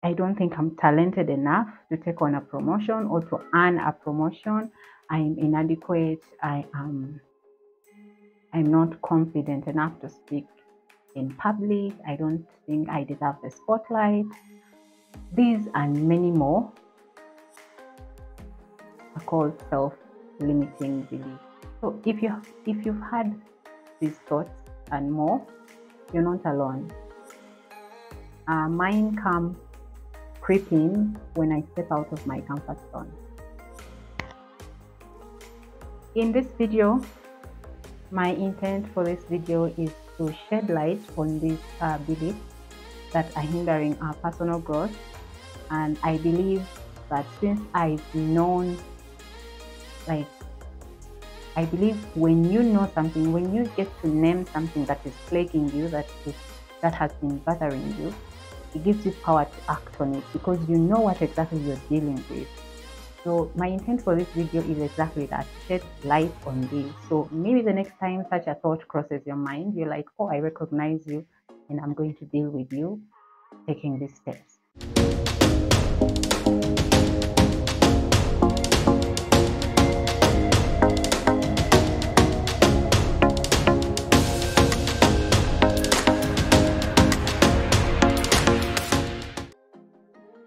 I don't think I'm talented enough to take on a promotion or to earn a promotion. I'm inadequate. I'm not confident enough to speak in public. I don't think I deserve the spotlight. These and many more are called self-limiting beliefs. So if you've had these thoughts and more, you're not alone. Mine come creeping when I step out of my comfort zone. In this video, my intent for this video is to shed light on these beliefs that are hindering our personal growth. And I believe that since I've known, I believe when you know something, when you get to name something that is plaguing you, that has been bothering you, it gives you power to act on it because you know what exactly you're dealing with. So my intent for this video is exactly that, shed light on this. So maybe the next time such a thought crosses your mind, you're like, oh, I recognize you and I'm going to deal with you taking these steps.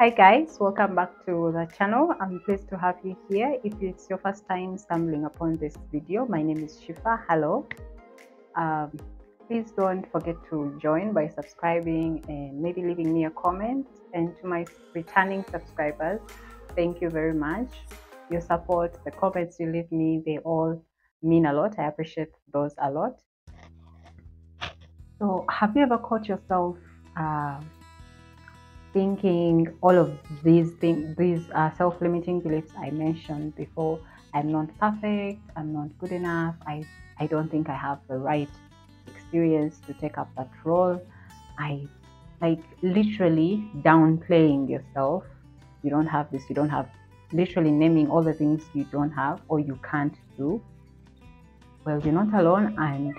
Hi guys, welcome back to the channel. I'm pleased to have you here. If it's your first time stumbling upon this video, my name is Shifa. Hello. Please don't forget to join by subscribing and maybe leaving me a comment. And to my returning subscribers, thank you very much. Your support, the comments you leave me, they all mean a lot. I appreciate those a lot. So have you ever caught yourself thinking all of these things, these self-limiting beliefs I mentioned before? I'm not perfect, I'm not good enough, I don't think I have the right experience to take up that role. I like literally downplaying yourself. You don't have this, you don't have, literally naming all the things you don't have or you can't do. Well, you're not alone, and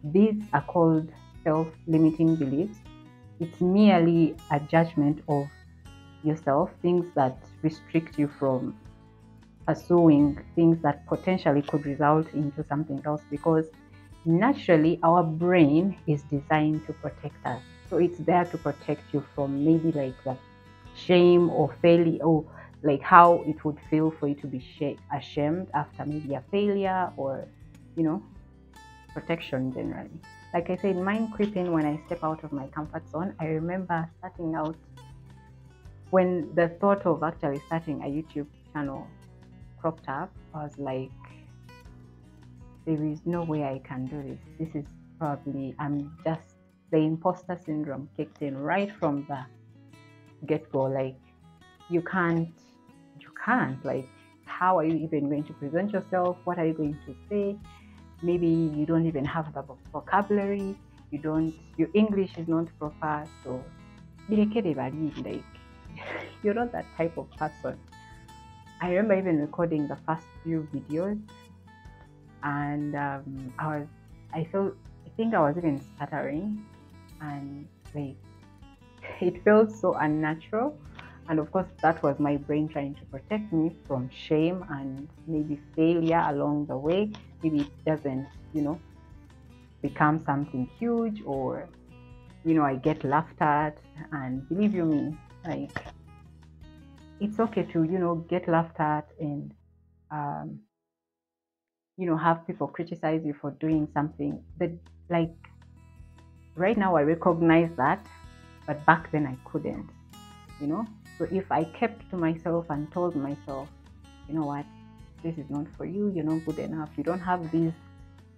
these are called self-limiting beliefs. It's merely a judgment of yourself, things that restrict you from pursuing things that potentially could result into something else, because naturally our brain is designed to protect us. So it's there to protect you from maybe like that shame or failure, or like how it would feel for you to be ashamed after maybe a failure, or protection generally. Like I said, mine creeping when I step out of my comfort zone. I remember starting out, when the thought of actually starting a YouTube channel cropped up, I was like, there is no way I can do this. This is probably, the imposter syndrome kicked in right from the get-go. Like, you can't, like, how are you even going to present yourself? What are you going to say? Maybe you don't even have the vocabulary, your English is not proper, so like you're not that type of person. I remember even recording the first few videos, and I think I was even stuttering, and like it felt so unnatural. And of course, that was my brain trying to protect me from shame and maybe failure along the way. Maybe it doesn't, become something huge, or, I get laughed at. And believe you me, like, it's okay to, get laughed at and, have people criticize you for doing something. But like, right now I recognize that, but back then I couldn't, So if I kept to myself and told myself, you know what, this is not for you, you're not good enough, you don't have these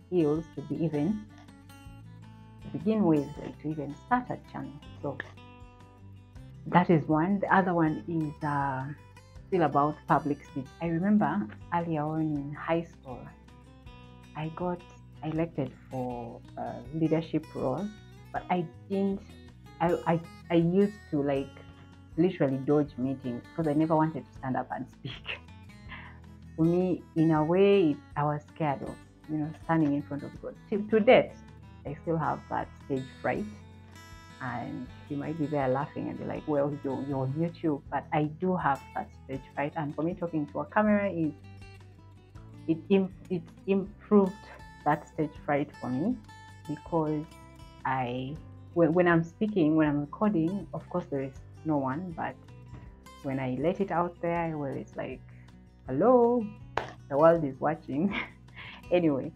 skills to begin with, like to even start a channel. So that is one. The other one is still about public speech. I remember earlier on in high school, I got elected for a leadership role, but I used to like literally dodge meetings because I never wanted to stand up and speak. For me, in a way, I was scared of, standing in front of God. To date, I still have that stage fright. and you might be there laughing and be like, well, you're on YouTube, but I do have that stage fright. And for me, talking to a camera is it improved that stage fright for me, because when I'm speaking, when I'm recording, of course there is no one, but when I let it out there, well, it's like, hello, the world is watching. Anyway,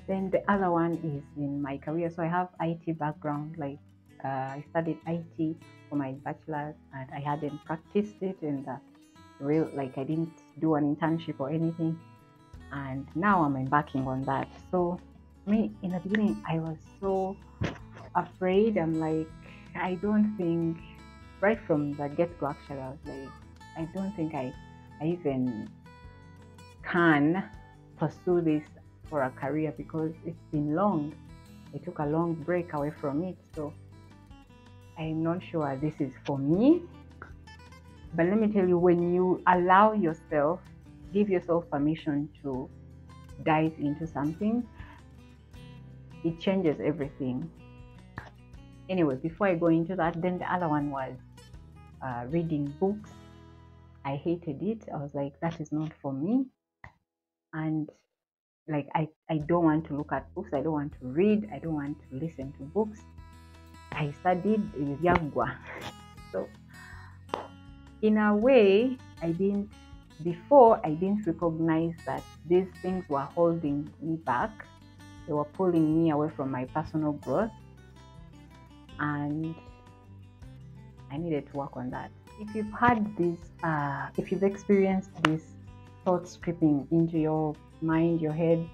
then the other one is in my career. So I have IT background, like I studied IT for my bachelor's, and I hadn't practiced it in the real, like I didn't do an internship or anything, and now I'm embarking on that. So me, in the beginning, I was so afraid. I'm like, I don't think, right from the get-go, actually, I was like, I don't think I even can pursue this for a career, because it's been long. I took a long break away from it, so I'm not sure this is for me. But let me tell you, when you allow yourself, give yourself permission to dive into something, it changes everything. Anyway, before I go into that, then the other one was reading books. I hated it. I was like, that is not for me. And like, I don't want to look at books. I don't want to read. I don't want to listen to books. I studied LiQWYD. So in a way, before I didn't recognize that these things were holding me back. They were pulling me away from my personal growth, and I needed to work on that. If you've had this, if you've experienced these thoughts creeping into your mind, your head,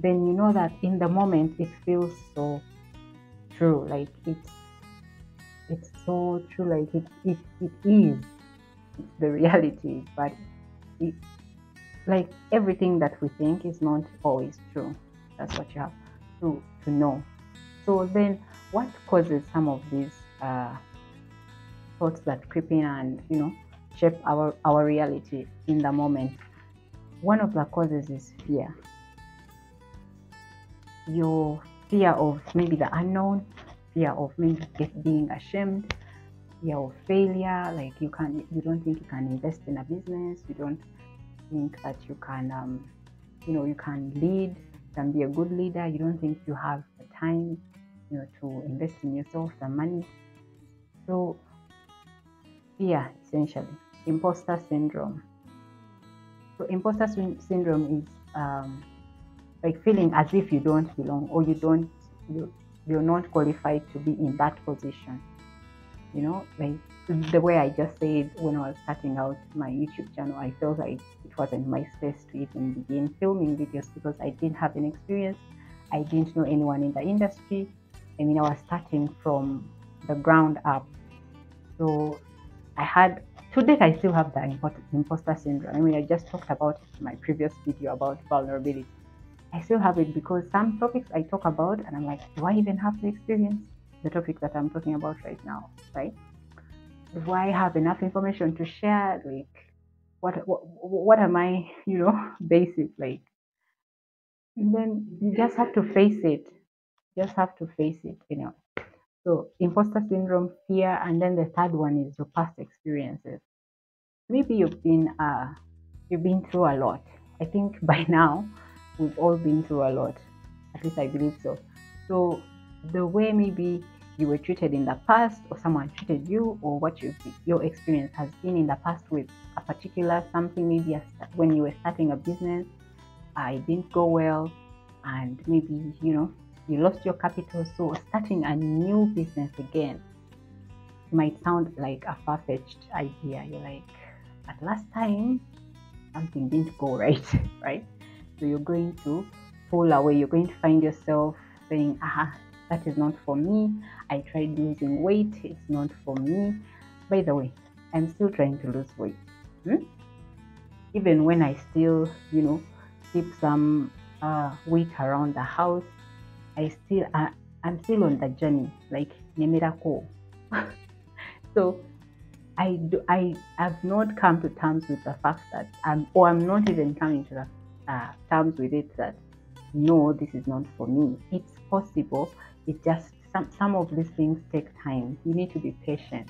then you know that in the moment it feels so true. Like it's so true. Like it is the reality, but it, like everything that we think is not always true. That's what you have to know. So then, what causes some of these thoughts that creep in and shape our reality in the moment? One of the causes is fear. Your fear of maybe the unknown, fear of maybe being ashamed, fear of failure. Like you don't think you can invest in a business. You don't think that you can, you can lead, you can be a good leader. You don't think you have the time, to invest in yourself, the money. So fear, essentially. Imposter syndrome. So imposter syndrome is like feeling as if you don't belong, or you're not qualified to be in that position. Like the way I just said, when I was starting out my YouTube channel, I felt like it wasn't my space to even begin filming videos, because I didn't have an experience. I didn't know anyone in the industry. I mean, I was starting from the ground up. So to date, I still have the imposter syndrome. I mean, I just talked about it in my previous video about vulnerability. I still have it, because some topics I talk about and I'm like, do I even have the experience? The topic that I'm talking about right now, right? Do I have enough information to share? Like, what am I, basic, like? And then you just have to face it. Just have to face it, So imposter syndrome, fear, and then the third one is your past experiences. Maybe you've been through a lot. I think by now we've all been through a lot. At least I believe so. So the way maybe you were treated in the past, or someone treated you, or what your experience has been in the past with a particular something, maybe when you were starting a business, it didn't go well, and maybe you lost your capital. So starting a new business again might sound like a far-fetched idea. You're like, but last time something didn't go right, right? So you're going to pull away. You're going to find yourself saying, that is not for me. I tried losing weight. It's not for me. By the way, I'm still trying to lose weight. Even when I still, keep some weight around the house, I'm still on the journey, like Nemira. So I have not come to terms with the fact that I'm not even coming to the terms with it that no, this is not for me. It's possible. It just some of these things take time. You need to be patient.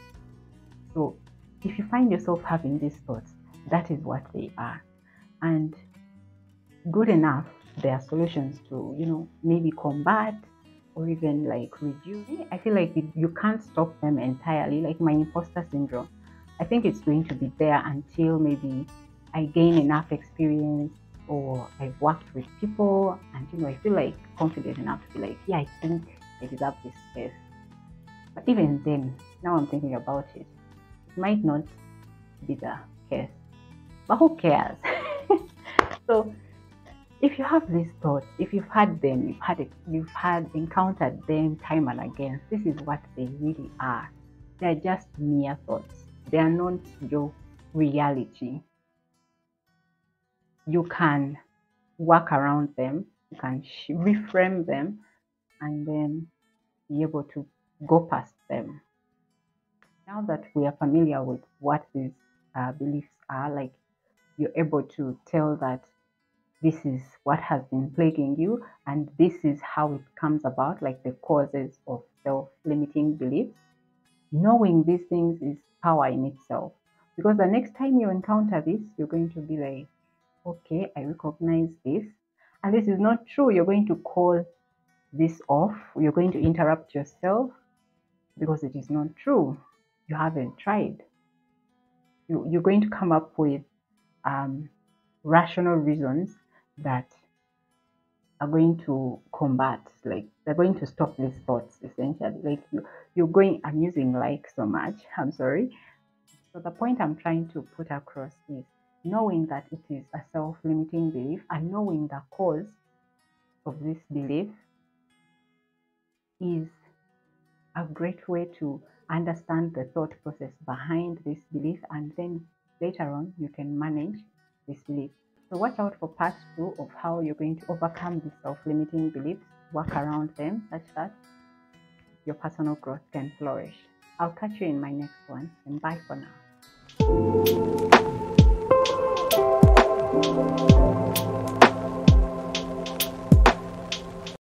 So if you find yourself having these thoughts, that is what they are. And good enough, there are solutions to, maybe combat or even like reduce. I feel like you can't stop them entirely. Like my imposter syndrome, I think it's going to be there until maybe I gain enough experience or I've worked with people and I feel like confident enough to be like, yeah, I think I deserve this space. But even then, now I'm thinking about it, it might not be the case. But who cares? So if you have these thoughts, if you've had them, you've had encountered them time and again, this is what they really are. They're just mere thoughts. They are not your reality. You can work around them, you can reframe them, and then be able to go past them. Now that we are familiar with what these beliefs are, like you're able to tell that this is what has been plaguing you and this is how it comes about, like the causes of self-limiting beliefs. Knowing these things is power in itself, because the next time you encounter this, you're going to be like, okay, I recognize this and this is not true. You're going to call this off. You're going to interrupt yourself because it is not true. You haven't tried. You're going to come up with rational reasons that are going to combat, like they're going to stop these thoughts essentially. Like you're going, I'm using like so much, I'm sorry. So the point I'm trying to put across is knowing that it is a self-limiting belief and knowing the cause of this belief is a great way to understand the thought process behind this belief, and then later on you can manage this belief. So watch out for part 2 of how you're going to overcome these self-limiting beliefs, work around them such that your personal growth can flourish. I'll catch you in my next one, and bye for now.